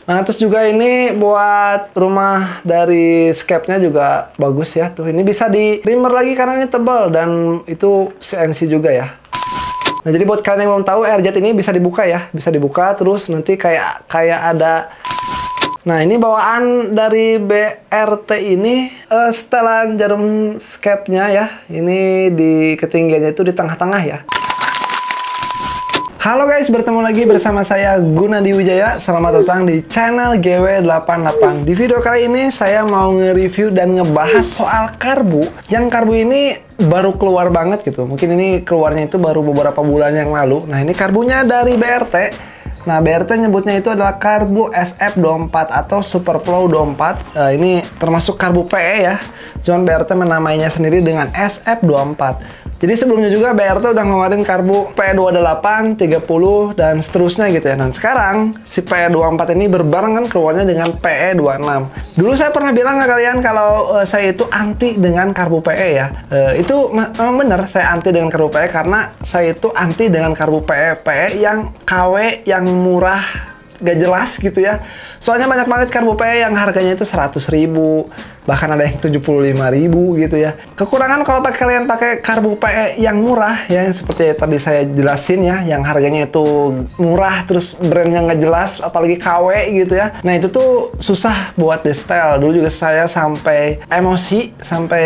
Nah, terus juga ini buat rumah dari Scape-nya juga bagus ya. Tuh, ini bisa di trimmer lagi karena ini tebal dan itu CNC juga ya. Nah, jadi buat kalian yang belum tahu, AirJet ini bisa dibuka ya. Bisa dibuka terus nanti kayak ada. Nah, ini bawaan dari BRT ini setelan jarum Scape-nya ya. Ini di ketinggiannya itu di tengah-tengah ya. Halo guys, bertemu lagi bersama saya Gunadi Wijaya. Selamat datang di channel GW88. Di video kali ini saya mau nge-review dan ngebahas soal karbu. Yang karbu ini baru keluar banget gitu. Mungkin ini keluarnya itu baru beberapa bulan yang lalu. Nah, ini karbunya dari BRT. Nah, BRT nyebutnya itu adalah karbu SF24 atau Superflow 24. Ini termasuk karbu PE ya. Cuman BRT menamainya sendiri dengan SF24. Jadi sebelumnya juga BRT udah ngeluarin karbu PE28, 30, dan seterusnya gitu ya. Dan sekarang si PE24 ini berbarengan keluarnya dengan PE26. Dulu saya pernah bilang ke kalian kalau saya itu anti dengan karbu PE ya. Itu memang benar, saya anti dengan karbu PE karena saya itu anti dengan karbu PE yang KW, yang murah, gak jelas gitu ya. Soalnya banyak banget karbu PE yang harganya itu 100.000, bahkan ada yang 75.000 gitu ya. Kekurangan kalau kalian pakai karbu PE yang murah ya, yang seperti tadi saya jelasin ya, yang harganya itu murah terus brandnya nggak jelas, apalagi KW gitu ya. Nah, itu tuh susah buat di setel. Dulu juga saya sampai emosi, sampai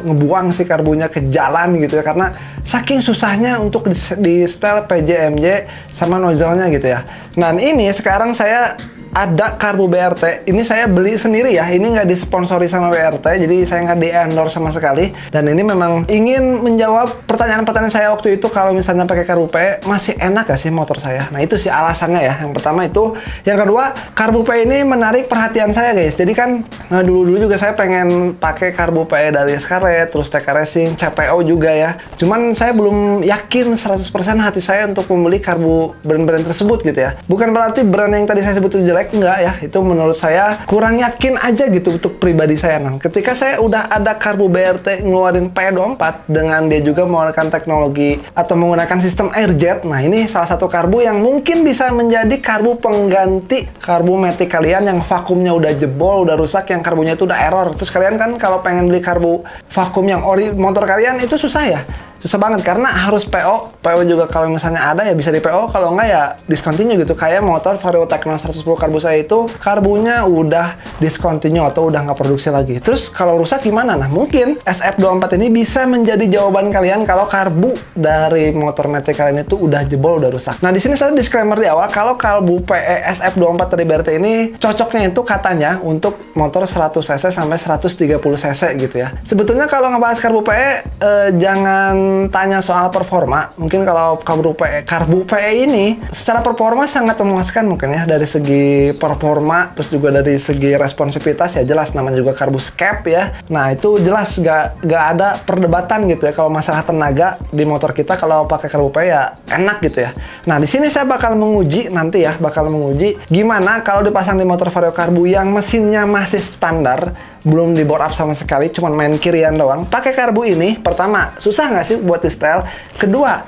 ngebuang si karbunya ke jalan gitu ya, karena saking susahnya untuk di setel PJMJ sama nozzle-nya gitu ya. Nah, ini sekarang saya ada karbu BRT, ini saya beli sendiri ya, ini nggak disponsori sama BRT, jadi saya nggak di-endorse sama sekali. Dan ini memang ingin menjawab pertanyaan-pertanyaan saya waktu itu, kalau misalnya pakai karbu PE, masih enak gak sih motor saya? Nah, itu sih alasannya ya, yang pertama itu. Yang kedua, karbu PE ini menarik perhatian saya guys, jadi kan dulu-dulu juga saya pengen pakai karbu PE dari Scarlett, terus TK Racing, CPO juga ya. Cuman saya belum yakin 100% hati saya untuk membeli karbu brand-brand tersebut gitu ya. Bukan berarti brand yang tadi saya sebut itu jelek, enggak ya, itu menurut saya kurang yakin aja gitu untuk pribadi saya. Nah, ketika saya udah ada karbu BRT ngeluarin PE24 dengan dia juga menggunakan teknologi atau menggunakan sistem AirJet, nah ini salah satu karbu yang mungkin bisa menjadi karbu pengganti karbu Matic kalian yang vakumnya udah jebol, udah rusak, yang karbunya itu udah error. Terus kalian kan kalau pengen beli karbu vakum yang ori motor kalian itu susah ya. Susah banget karena harus PO. PO juga kalau misalnya ada ya bisa di PO, kalau enggak ya discontinue gitu. Kayak motor Vario Techno 110 karbu saya itu karbunya udah discontinue atau udah nggak produksi lagi. Terus kalau rusak gimana? Nah, mungkin SF24 ini bisa menjadi jawaban kalian kalau karbu dari motor Matic kalian itu udah jebol, udah rusak. Nah, di sini saya disclaimer di awal kalau karbu PE SF24 dari BRT ini cocoknya itu katanya untuk motor 100 cc sampai 130 cc gitu ya. Sebetulnya kalau ngebahas karbu PE jangan tanya soal performa. Mungkin kalau karbu PE ini secara performa sangat memuaskan mungkin ya, dari segi performa, terus juga dari segi responsivitas ya jelas, namanya juga karbu Scape ya. Nah, itu jelas gak ada perdebatan gitu ya kalau masalah tenaga di motor kita. Kalau pakai karbu PE ya enak gitu ya. Nah, di sini saya bakal menguji nanti ya, gimana kalau dipasang di motor Vario karbu yang mesinnya masih standar, belum di bore up sama sekali, cuman main kirian doang. Pakai karbu ini, pertama, susah nggak sih buat di setel? Kedua,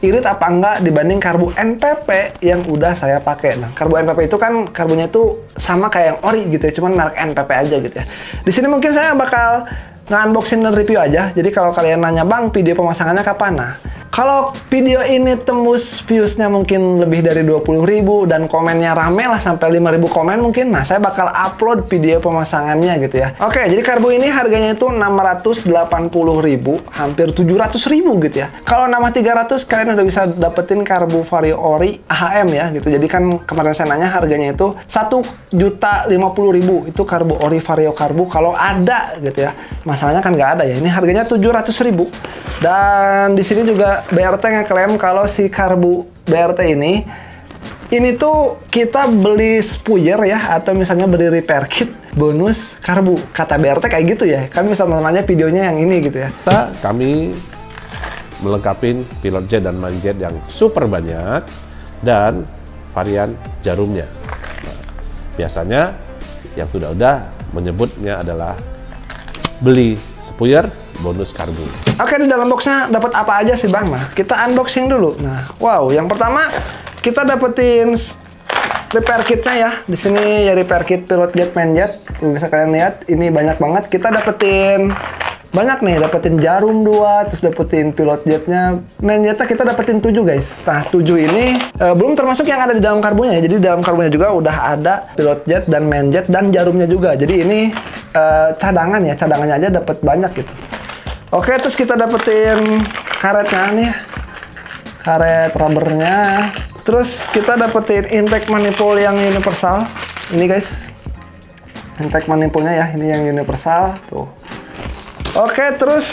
irit apa enggak dibanding karbu NPP yang udah saya pakai. Nah, karbu NPP itu kan karbunya itu sama kayak yang ori gitu ya, cuman merek NPP aja gitu ya. Di sini mungkin saya bakal nge-unboxing dan review aja. Jadi kalau kalian nanya, "Bang, video pemasangannya kapan?" Nah, kalau video ini tembus views-nya mungkin lebih dari 20.000 dan komennya rame lah sampai 5.000 komen mungkin, nah saya bakal upload video pemasangannya gitu ya. Oke, jadi karbu ini harganya itu 680.000, hampir 700.000 gitu ya. Kalau nambah 300 kalian udah bisa dapetin karbu Vario Ori AHM ya gitu. Jadi kan kemarin saya nanya harganya itu 1.050.000 itu karbu Ori Vario karbu kalau ada gitu ya. Masalahnya kan nggak ada ya. Ini harganya 700.000. Dan di sini juga BRT ngeklaim kalau si karbu BRT ini tuh kita beli spuyer ya, atau misalnya beli repair kit bonus karbu. Kata BRT kayak gitu ya. Kami bisa nonton aja videonya yang ini gitu ya. Kami melengkapi pilot jet dan main jet yang super banyak dan varian jarumnya. Nah, biasanya yang sudah menyebutnya adalah beli spuyer bonus karbu. Oke, di dalam boxnya dapat apa aja sih Bang? Nah, kita unboxing dulu. Nah, wow, yang pertama kita dapetin repair kitnya ya. Di sini ya repair kit pilot jet main jet. Tuh bisa kalian lihat, ini banyak banget. Kita dapetin banyak nih, dapetin jarum 2, terus dapetin pilot jetnya. Main jetnya kita dapetin 7 guys. Nah 7 ini belum termasuk yang ada di dalam karbunya ya. Jadi di dalam karbunya juga udah ada pilot jet dan main jet dan jarumnya juga. Jadi ini cadangan ya, cadangannya aja dapat banyak gitu. Oke, terus kita dapetin karetnya nih, karet rubbernya. Terus kita dapetin intake manifold yang universal. Ini guys, intake manifoldnya ya, ini yang universal tuh. Oke, terus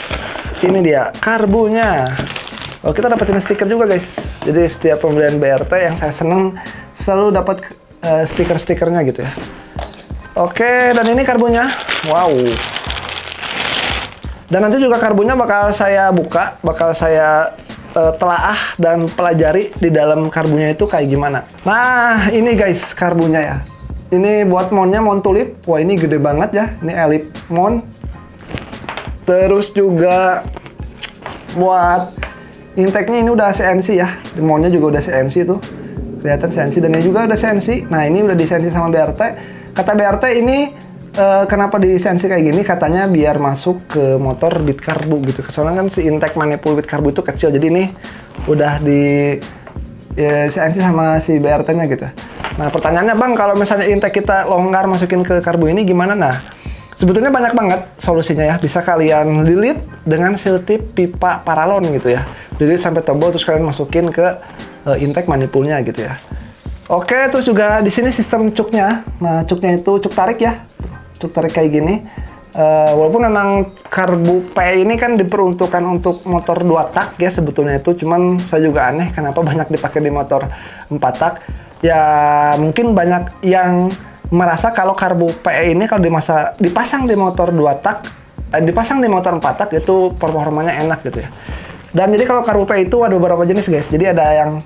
ini dia karbunya. Oh, kita dapetin stiker juga guys. Jadi setiap pembelian BRT yang saya seneng selalu dapat stiker-stikernya gitu ya. Oke, dan ini karbunya. Wow. Dan nanti juga karbunya bakal saya buka, bakal saya telaah dan pelajari di dalam karbunya itu kayak gimana. Nah, ini guys karbunya ya. Ini buat montnya mount tulip. Wah, ini gede banget ya. Ini elip mount. Terus juga buat intake-nya ini udah CNC ya. Di mount-nya juga udah CNC tuh. Kelihatan CNC, dan ini juga udah CNC. Nah, ini udah di CNC sama BRT. Kata BRT ini kenapa di CNC kayak gini? Katanya biar masuk ke motor bit karbu gitu. Soalnya kan si intake manifold bit karbu itu kecil. Jadi ini udah di CNC sama si BRT-nya gitu. Nah, pertanyaannya Bang, kalau misalnya intake kita longgar masukin ke karbu ini gimana? Nah, sebetulnya banyak banget solusinya ya. Bisa kalian lilit dengan seal tip pipa paralon gitu ya. Lilit sampai tebal terus kalian masukin ke intake manifoldnya gitu ya. Oke, terus juga di sini sistem cuknya. Nah, cuknya itu cuk tarik ya. Cuk tarik kayak gini. Walaupun memang karbu P ini kan diperuntukkan untuk motor 2 tak ya sebetulnya itu. Cuman saya juga aneh kenapa banyak dipakai di motor 4 tak. Ya mungkin banyak yang merasa kalau karbu PE ini kalau dipasang di motor 2 tak, dipasang di motor 4 tak itu performanya enak gitu ya. Dan jadi kalau karbu PE itu ada beberapa jenis guys. Jadi ada yang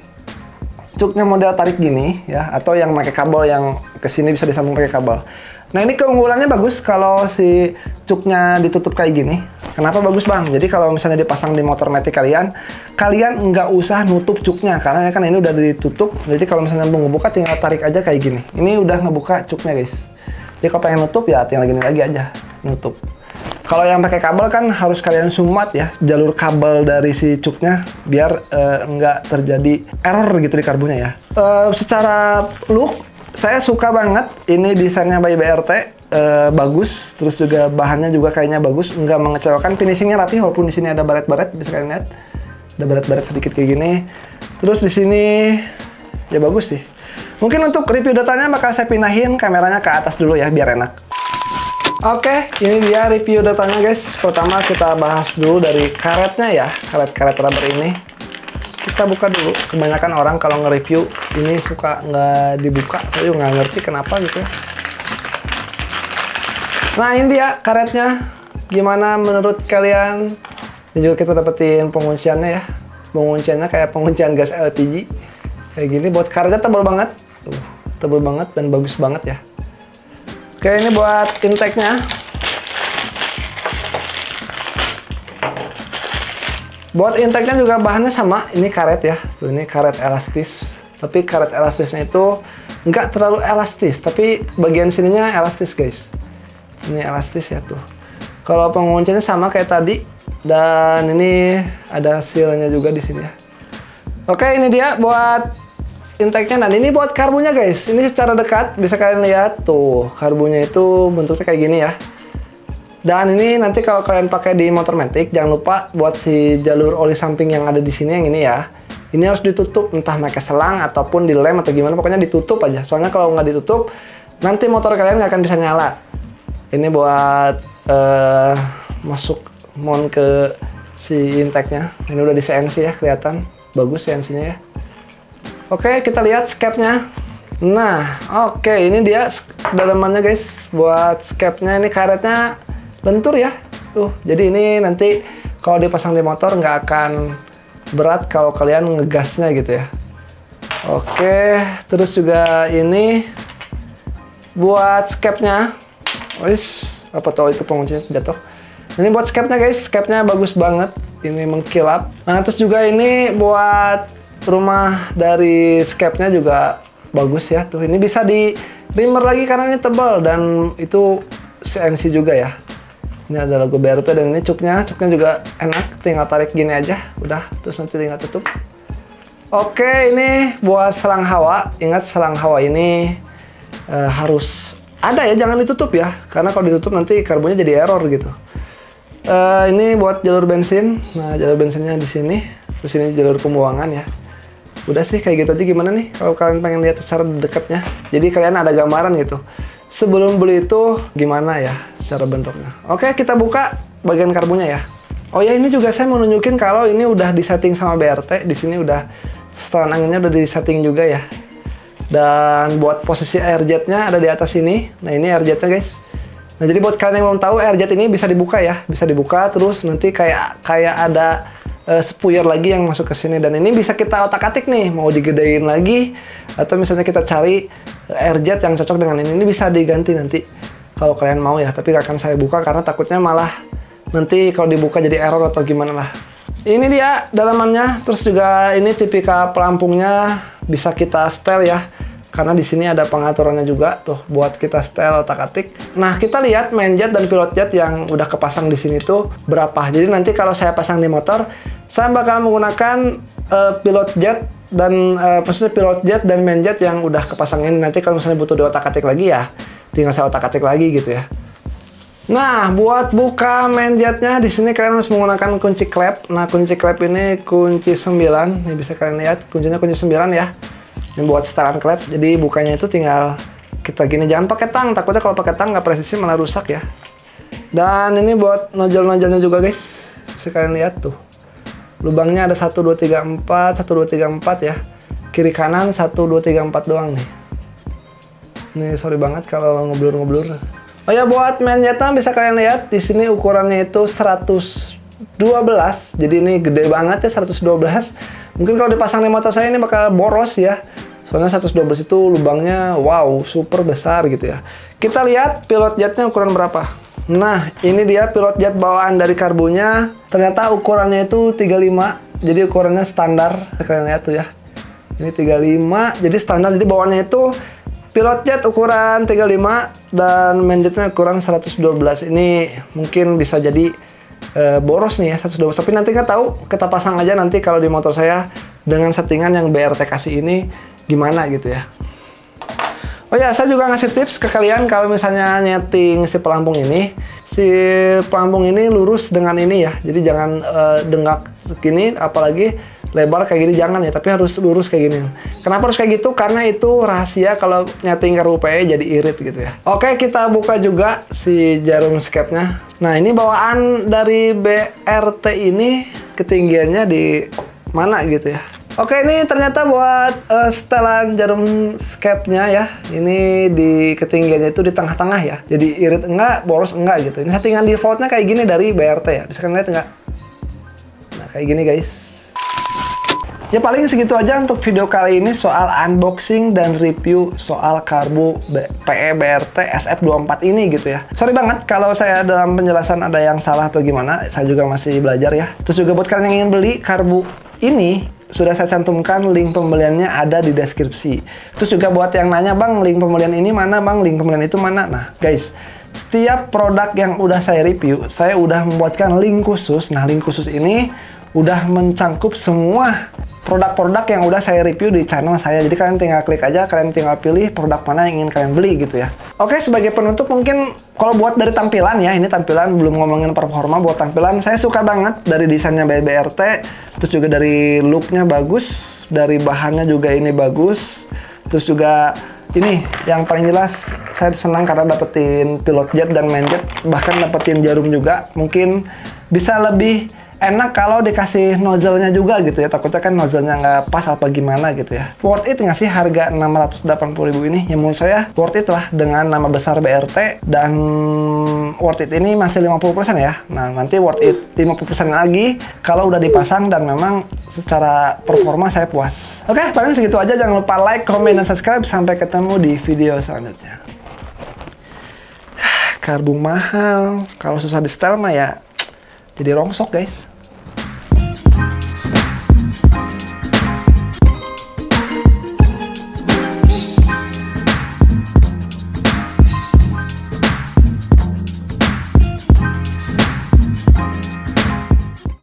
cuknya model tarik gini ya, atau yang pakai kabel yang kesini bisa disambung pakai kabel. Nah, ini keunggulannya bagus kalau si cuknya ditutup kayak gini. Kenapa bagus Bang? Jadi kalau misalnya dipasang di motor matic kalian nggak usah nutup cuknya karena kan ini udah ditutup. Jadi kalau misalnya mau ngebuka tinggal tarik aja kayak gini. Ini udah ngebuka cuknya guys. Jadi kalau pengen nutup ya tinggal gini lagi aja nutup. Kalau yang pakai kabel kan harus kalian sumat ya jalur kabel dari si cuknya biar nggak terjadi error gitu di karbunya ya. Secara look saya suka banget ini desainnya by BRT. Bagus, terus juga bahannya juga kayaknya bagus, nggak mengecewakan, finishingnya rapi walaupun di sini ada baret-baret, bisa kalian lihat, ada baret-baret sedikit kayak gini. Terus di sini ya bagus sih. Mungkin untuk review datanya bakal saya pindahin kameranya ke atas dulu ya biar enak. Oke, ini dia review datanya guys. Pertama kita bahas dulu dari karetnya ya, karet rubber ini. Kita buka dulu. Kebanyakan orang kalau nge-review ini suka nggak dibuka, saya juga nggak ngerti kenapa gitu ya. Nah, ini dia karetnya. Gimana menurut kalian? Ini juga kita dapetin pengunciannya ya. Pengunciannya kayak penguncian gas LPG. Kayak gini. Buat karetnya tebal banget. Tuh, tebal banget dan bagus banget ya. Oke, ini buat intake-nya. Buat intake-nya juga bahannya sama. Ini karet ya. Tuh, ini karet elastis. Tapi karet elastisnya itu nggak terlalu elastis. Tapi bagian sininya elastis guys. Ini elastis ya tuh. Kalau pengunciannya sama kayak tadi dan ini ada sealnya juga di sini ya. Oke, ini dia buat intake-nya. Dan ini buat karbunya guys. Ini secara dekat bisa kalian lihat tuh karbunya itu bentuknya kayak gini ya. Dan ini nanti kalau kalian pakai di motor matic jangan lupa buat si jalur oli samping yang ada di sini yang ini ya. Ini harus ditutup entah pakai selang ataupun dilem atau gimana, pokoknya ditutup aja. Soalnya kalau nggak ditutup nanti motor kalian nggak akan bisa nyala. Ini buat masuk mount ke si intake-nya. Ini udah di CNC ya, kelihatan. Bagus CNC-nya ya. Oke, kita lihat scape-nya. Nah, oke, ini dia dalamannya guys. Buat scape-nya ini karetnya lentur ya. Tuh, jadi ini nanti kalau dipasang di motor nggak akan berat kalau kalian ngegasnya gitu ya. Oke, terus juga ini buat scape-nya. Wis, apa tahu itu penguncinya jatuh. Ini buat scape-nya guys, scape-nya bagus banget. Ini mengkilap. Nah, terus juga ini buat rumah dari scape-nya juga bagus ya. Tuh, ini bisa di trimmer lagi karena ini tebal dan itu CNC juga ya. Ini ada logo BRT dan ini cuknya juga enak, tinggal tarik gini aja, udah, terus nanti tinggal tutup. Oke, ini buat selang hawa. Ingat selang hawa ini harus ada ya, jangan ditutup ya, karena kalau ditutup nanti karbonya jadi error gitu. Ini buat jalur bensin. Nah, jalur bensinnya di sini, terus ini jalur pembuangan ya. Udah sih kayak gitu aja. Gimana nih kalau kalian pengen lihat secara dekatnya? Jadi kalian ada gambaran gitu. Sebelum beli itu gimana ya secara bentuknya. Oke, kita buka bagian karbunya ya. Oh ya, ini juga saya mau nunjukin kalau ini udah disetting sama BRT. Di sini udah setelan anginnya udah disetting juga ya. Dan buat posisi air jetnya ada di atas ini. Nah, ini air jetnya guys. Nah, jadi buat kalian yang belum tahu, air jet ini bisa dibuka ya. Bisa dibuka terus nanti kayak ada spuyer lagi yang masuk ke sini, dan ini bisa kita otak-atik nih mau digedein lagi atau misalnya kita cari air jet yang cocok dengan ini bisa diganti nanti kalau kalian mau ya, tapi gak akan saya buka karena takutnya malah nanti kalau dibuka jadi error atau gimana lah. Ini dia dalamannya, terus juga ini tipikal pelampungnya bisa kita setel ya, karena di sini ada pengaturannya juga tuh buat kita setel otak-atik. Nah, kita lihat main jet dan pilot jet yang udah kepasang di sini tuh berapa. Jadi nanti kalau saya pasang di motor, saya bakal menggunakan pilot jet dan maksudnya pilot jet dan main jet yang udah kepasang ini. Nanti kalau misalnya butuh diotak-atik lagi ya, tinggal saya otak-atik lagi gitu ya. Nah, buat buka main jetnya di sini kalian harus menggunakan kunci klep. Nah, kunci klep ini kunci 9. Ini bisa kalian lihat, kuncinya kunci 9 ya. Ini buat setelan klep. Jadi bukanya itu tinggal kita gini, jangan pakai tang. Takutnya kalau pakai tang nggak presisi malah rusak ya. Dan ini buat nojol-nojolnya juga guys. Bisa kalian lihat tuh. Lubangnya ada 1 2 3 4, 1 2 3 4 ya. Kiri kanan 1 2 3 4 doang nih. Ini sorry banget kalau ngeblur-ngeblur. Oh ya, buat main jetnya bisa kalian lihat di sini ukurannya itu 112. Jadi ini gede banget ya, 112. Mungkin kalau dipasang di motor saya ini bakal boros ya. Soalnya 112 itu lubangnya wow, super besar gitu ya. Kita lihat pilot jetnya ukuran berapa. Nah, ini dia pilot jet bawaan dari karbunya. Ternyata ukurannya itu 35. Jadi ukurannya standar. Kalian lihat tuh ya. Ini 35. Jadi standar. Jadi bawaannya itu pilot jet ukuran 35 dan main jetnya ukuran 112. Ini mungkin bisa jadi boros nih ya 112. Tapi nanti nggak tahu. Kita pasang aja nanti kalau di motor saya dengan settingan yang BRT kasih ini gimana gitu ya. Oh ya, saya juga ngasih tips ke kalian kalau misalnya nyeting si pelampung ini. Si pelampung ini lurus dengan ini ya. Jadi jangan dengak segini, apalagi lebar kayak gini jangan ya, tapi harus lurus kayak gini. Kenapa harus kayak gitu? Karena itu rahasia kalau nyeting karbu PE jadi irit gitu ya. Oke, kita buka juga si jarum skepnya. Nah, ini bawaan dari BRT ini ketinggiannya di mana gitu ya. Oke, ini ternyata buat setelan jarum skepnya ya. Ini di ketinggiannya itu di tengah-tengah ya. Jadi irit enggak, boros enggak gitu. Ini settingan defaultnya kayak gini dari BRT ya. Bisa kalian lihat enggak? Nah, kayak gini guys. Ya paling segitu aja untuk video kali ini soal unboxing dan review soal karbu PE BRT SF24 ini gitu ya. Sorry banget kalau saya dalam penjelasan ada yang salah atau gimana. Saya juga masih belajar ya. Terus juga buat kalian yang ingin beli karbu ini, sudah saya cantumkan link pembeliannya ada di deskripsi. Terus juga buat yang nanya, bang link pembelian ini mana bang, link pembelian itu mana. Nah guys, setiap produk yang udah saya review, saya udah membuatkan link khusus. Nah link khusus ini udah mencangkup semua produk-produk yang udah saya review di channel saya. Jadi kalian tinggal klik aja, kalian tinggal pilih produk mana yang ingin kalian beli gitu ya. Oke, sebagai penutup mungkin kalau buat dari tampilan ya, ini tampilan belum ngomongin performa. Buat tampilan saya suka banget dari desainnya BRT, terus juga dari looknya bagus, dari bahannya juga ini bagus, terus juga ini yang paling jelas saya senang karena dapetin pilot jet dan main jet, bahkan dapetin jarum juga. Mungkin bisa lebih enak kalau dikasih nozzle-nya juga gitu ya. Takutnya kan nozzle-nya nggak pas apa gimana gitu ya. Worth it nggak sih harga 680.000 ini? Ya menurut saya worth it lah dengan nama besar BRT, dan worth it ini masih 50% ya. Nah nanti worth it 50% lagi kalau udah dipasang dan memang secara performa saya puas. Oke, paling segitu aja. Jangan lupa like, comment, dan subscribe. Sampai ketemu di video selanjutnya. Karbu mahal, kalau susah di setel mah ya jadi rongsok guys.